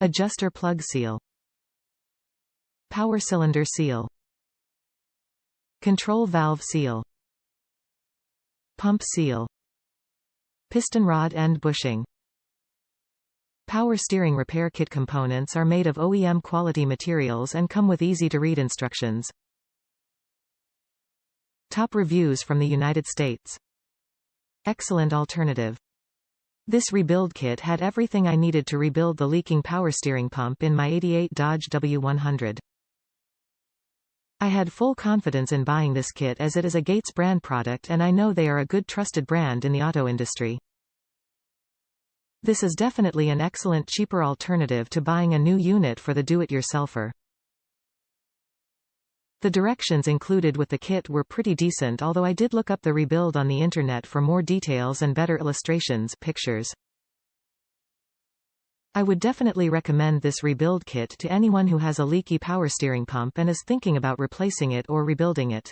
Adjuster plug seal. Power cylinder seal. Control valve seal. Pump seal. Piston rod end bushing. Power steering repair kit components are made of OEM quality materials and come with easy-to-read instructions. Top reviews from the United States. Excellent alternative. This rebuild kit had everything I needed to rebuild the leaking power steering pump in my '88 Dodge W100. I had full confidence in buying this kit as it is a Gates brand product and I know they are a good trusted brand in the auto industry. This is definitely an excellent cheaper alternative to buying a new unit for the do-it-yourselfer. The directions included with the kit were pretty decent, although I did look up the rebuild on the internet for more details and better illustrations, pictures. I would definitely recommend this rebuild kit to anyone who has a leaky power steering pump and is thinking about replacing it or rebuilding it.